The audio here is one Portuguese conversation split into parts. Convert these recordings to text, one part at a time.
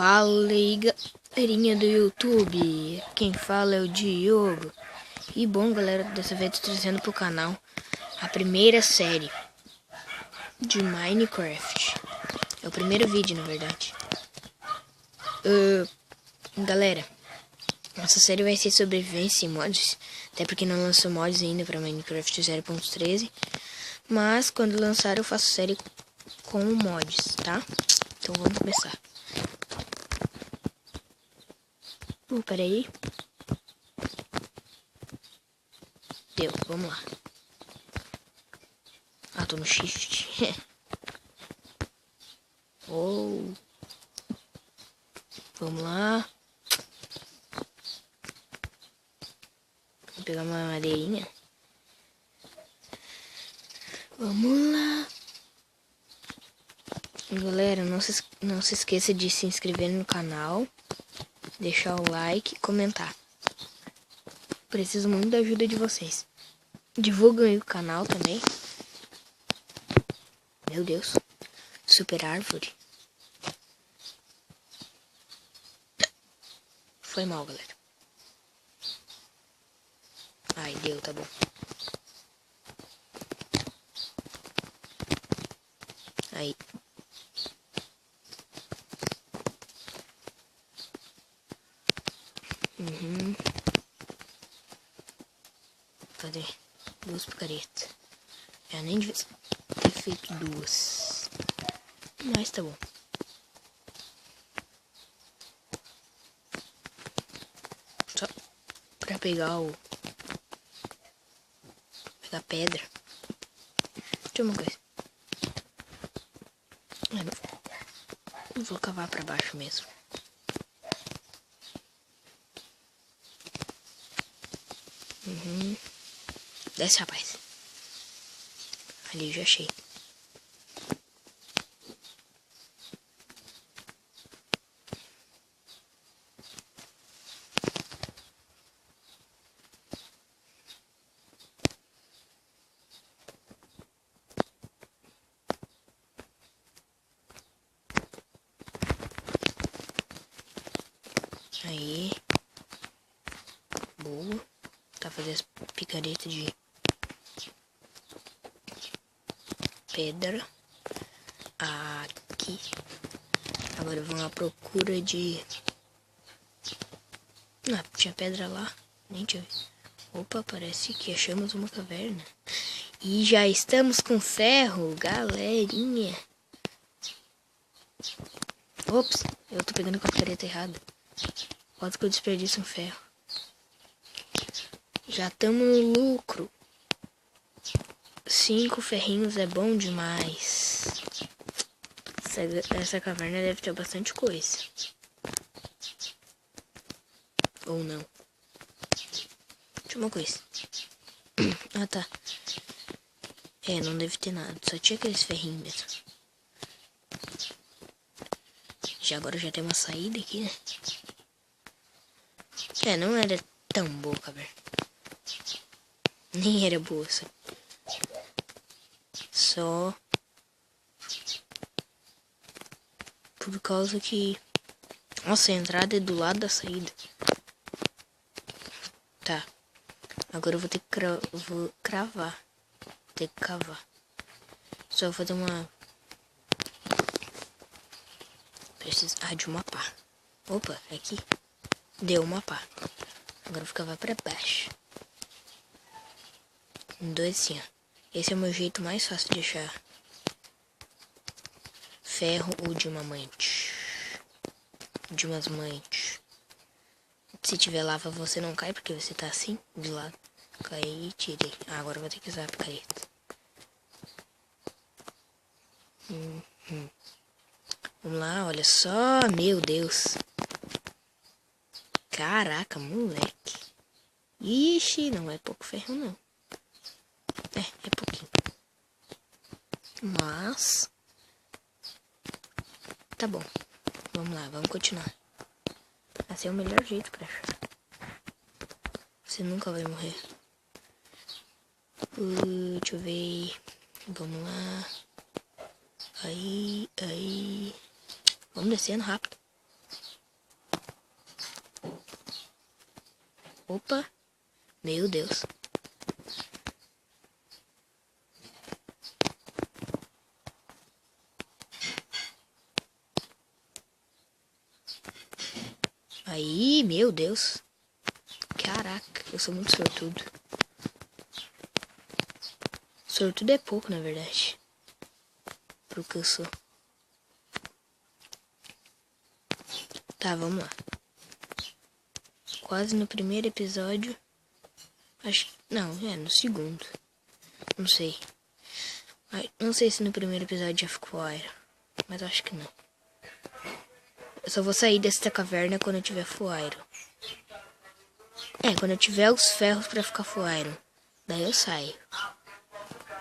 Fala aí, galerinha do YouTube, quem fala é o Diogo. E bom, galera, dessa vez tô trazendo pro canal a primeira série de Minecraft. É o primeiro vídeo, na verdade. Galera, essa série vai ser sobrevivência e mods, até porque não lançou mods ainda pra Minecraft 0.13. Mas quando lançar eu faço série com mods, tá? Então vamos começar. Peraí. Deu, vamos lá. Ah, tô no shift. Oh. Vamos lá. Vou pegar uma madeirinha. Vamos lá. Galera, não se esqueça de se inscrever no canal, deixar o like e comentar. Preciso muito da ajuda de vocês. Divulguem aí o canal também. Meu Deus. Super árvore. Foi mal, galera. Ai, deu, tá bom. Aí. Cadê? Duas picaretas. Eu nem devia ter feito duas. Mas tá bom. Só pra pegar pegar pedra. Deixa eu uma coisa. Eu vou cavar pra baixo mesmo. Desce, rapaz. Ali eu já achei. Aí. Boa. Tá fazendo as picaretas de pedra. Aqui. Agora vamos à procura de... Ah, tinha pedra lá. Nem tinha visto. Opa, parece que achamos uma caverna. E já estamos com ferro, galerinha. Ops, eu tô pegando com a picareta errada. Quase que eu desperdiço um ferro. Já estamos no lucro. 5 ferrinhos é bom demais. Essa caverna deve ter bastante coisa. Ou não. Deixa uma coisa. Ah, tá. É, não deve ter nada. Só tinha aqueles ferrinhos mesmo. Agora já tem uma saída aqui, né? É, não era tão boa, caverna. Nem era boa, só por causa que... Nossa, a entrada é do lado da saída. Tá. Agora eu vou ter que cravar. Vou ter que cavar. Só vou fazer uma... Preciso... Ah, de uma pá. Opa, aqui. Deu uma pá. Agora eu vou cavar pra baixo. Dois assim, ó. Esse é o meu jeito mais fácil de achar ferro ou diamante. Diamante. Se tiver lava, você não cai, porque você tá assim, de lado. Caí e tirei. Ah, agora eu vou ter que usar a picareta. Vamos lá, olha só. Meu Deus. Caraca, moleque. Ixi, não é pouco ferro, não. É pouquinho. Mas... Tá bom. Vamos lá, vamos continuar. Esse é o melhor jeito pra achar. Você nunca vai morrer. Deixa eu ver. Vamos lá. Aí. Vamos descendo rápido. Opa. Meu Deus. Aí, meu Deus. Caraca, eu sou muito sortudo. Sortudo é pouco, na verdade. Pro que eu sou. Tá, vamos lá. Quase no primeiro episódio. Acho. Não, é no segundo. Não sei. Não sei se no primeiro episódio já ficou aero. Mas acho que não. Eu só vou sair dessa caverna quando eu tiver full iron. Quando eu tiver os ferros pra ficar full iron. Daí eu saio.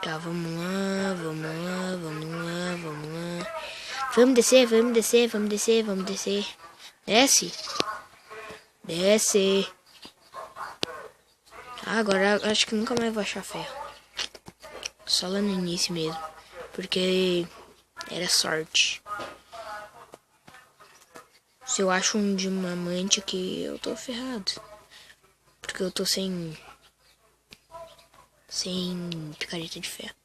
Tá, vamos lá, vamos lá, vamos lá, vamos lá. Vamos descer, vamos descer, vamos descer, vamos descer. Desce. Desce. Agora acho que nunca mais vou achar ferro. Só lá no início mesmo. Porque era sorte. Se eu acho um diamante aqui, eu tô ferrado. Porque eu tô sem picareta de ferro.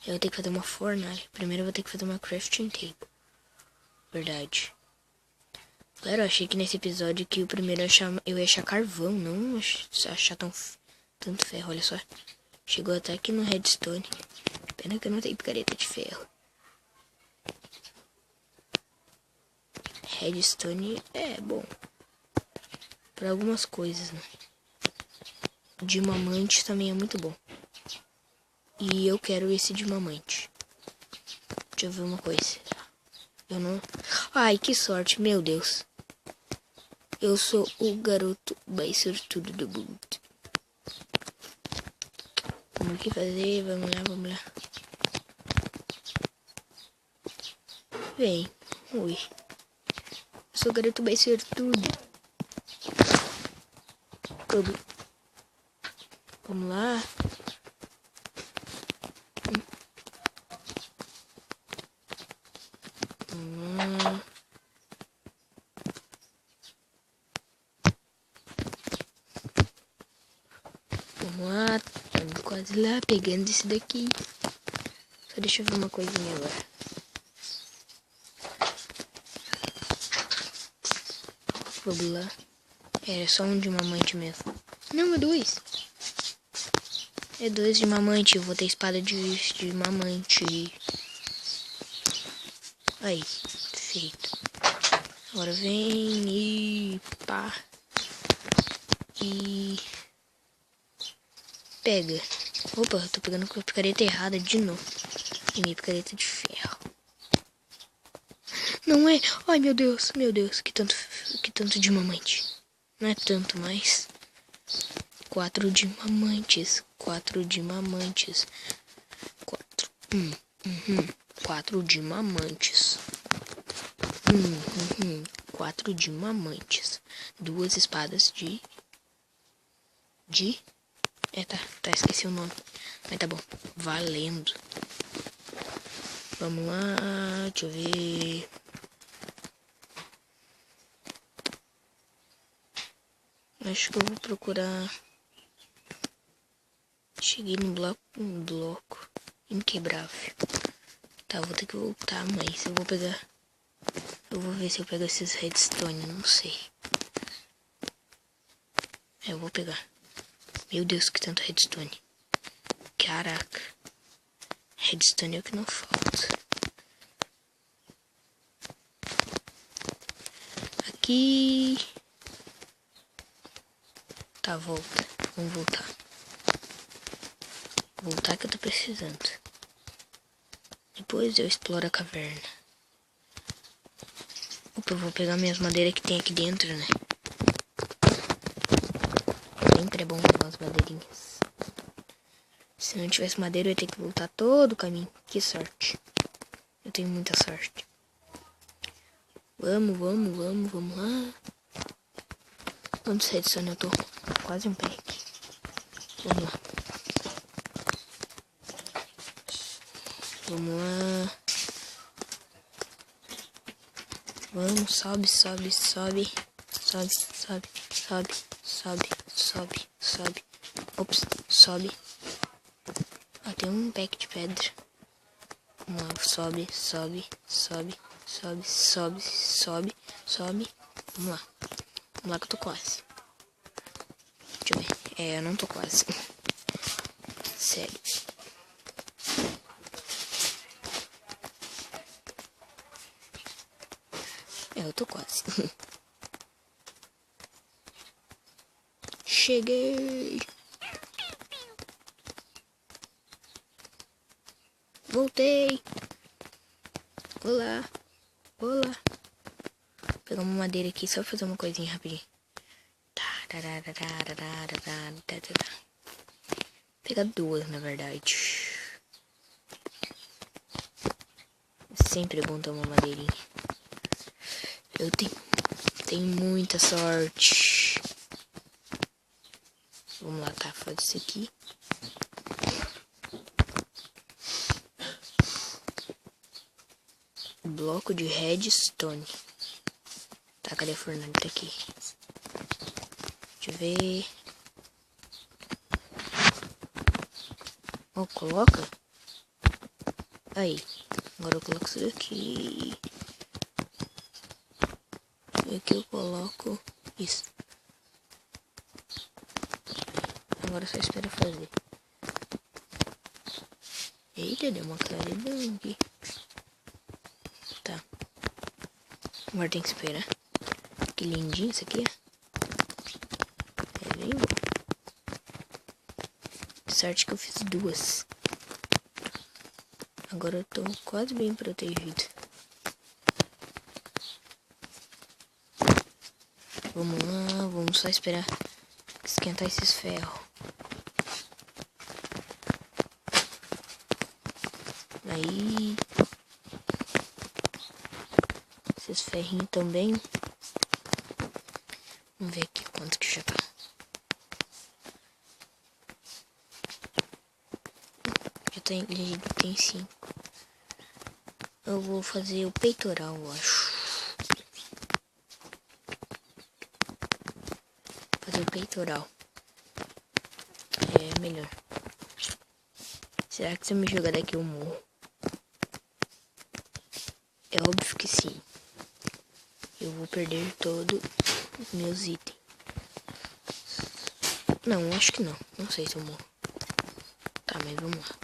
Eu vou ter que fazer uma fornalha. Primeiro eu vou ter que fazer uma crafting table. Verdade. Galera, eu achei que nesse episódio aqui o primeiro eu ia achar carvão, não achar tanto ferro, olha só. Chegou até aqui no redstone. Pena que eu não tenho picareta de ferro. Redstone é bom para algumas coisas, né? Diamante também é muito bom. E eu quero esse diamante. Deixa eu ver uma coisa. Eu não... Ai, que sorte, meu Deus. Eu sou o garoto mais sortudo do mundo. Vamos aqui fazer, vamos lá, vamos lá. Vem, ui. Eu sou o garoto mais sortudo. Vamos lá. Vamos lá, estamos quase lá, pegando esse daqui. Só deixa eu ver uma coisinha agora. Vamos lá. Era só um diamante mesmo. Não, é dois. É dois diamantes, eu vou ter espada de diamante. Aí, feito. Agora vem e pá. E... pega. Opa, eu tô pegando com a picareta errada de novo. E minha picareta de ferro. Não é? Ai, meu Deus, que tanto diamante. Não é tanto, mas... 4 diamantes. 4 diamantes. 4 diamantes. 4 diamantes. 2 espadas de... Tá, esqueci o nome. Mas tá bom. Valendo. Vamos lá, deixa eu ver. Acho que eu vou procurar. Cheguei no bloco inquebrável. Tá, vou ter que voltar, mas eu vou pegar. Eu vou ver se eu pego esses redstone, não sei. Eu vou pegar. Meu Deus, que tanto redstone. Caraca. Redstone é o que não falta. Aqui. Tá, volta. Vamos voltar. Voltar que eu tô precisando. Depois eu exploro a caverna. Opa, eu vou pegar minhas madeiras que tem aqui dentro, né? Sempre é bom pegar as madeirinhas. Se não tivesse madeira, eu ia ter que voltar todo o caminho. Que sorte. Eu tenho muita sorte. Vamos lá. Quantos redstone eu tô? Quase um pack. Vamos lá. Vamos lá. Vamos, sobe. sobe, sobe. Ops, sobe. Ó, tem um pack de pedra. Vamos lá, sobe, sobe, sobe, sobe, sobe, sobe, sobe. Vamos lá. Vamos lá que eu tô quase. Deixa eu ver. Eu não tô quase. Sério. Eu tô quase. Cheguei. Voltei. Olá. Olá. Vou pegar uma madeira aqui só pra fazer uma coisinha rapidinho. Vou pegar duas, na verdade. Sempre bom ter uma madeirinha. Eu tenho muita sorte. Vamos lá, tá? Faz isso aqui. Bloco de redstone. Tá, cadê a fornalha? Tá aqui. Deixa eu ver. Ó, coloca. Aí. Agora eu coloco isso daqui. E aqui eu coloco isso. Agora só espera fazer. Eita, deu uma claridão aqui. Tá. Agora tem que esperar. Que lindinho isso aqui, ó. É bem bom. Sorte que eu fiz duas. Agora eu tô quase bem protegido. Vamos lá, vamos só esperar esquentar esses ferros. Aí. Esses ferrinhos também. Vamos ver aqui quanto que já tá. Já tem 5. Eu vou fazer o peitoral, eu acho. Fazer o peitoral. É melhor. Será que se eu me jogar daqui eu morro? É óbvio que sim. Eu vou perder todos os meus itens. Não, acho que não. Não sei se eu morro. Tá, mas vamos lá.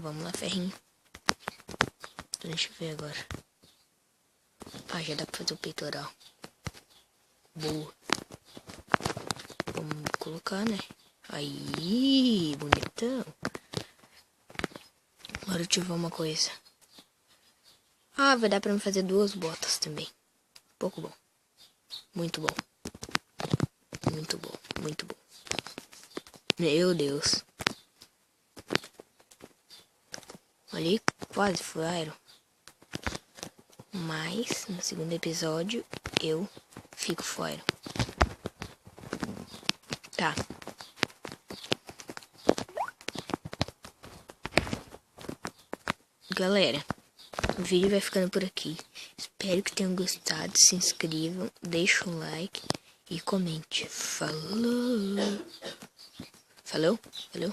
Vamos lá, ferrinho. Deixa eu ver agora. Ah, já dá pra fazer o peitoral. Boa. Vamos colocar, né? Aí, bonitão. Agora deixa eu ver uma coisa. Ah, vai dar pra me fazer 2 botas também. Pouco bom. Muito bom. Muito bom, muito bom. Meu Deus. Ali quase foi Iron. Mas no segundo episódio eu fico fora. Tá. Galera, o vídeo vai ficando por aqui. Espero que tenham gostado. Se inscrevam, deixem um like e comente. Falou. Falou? Falou?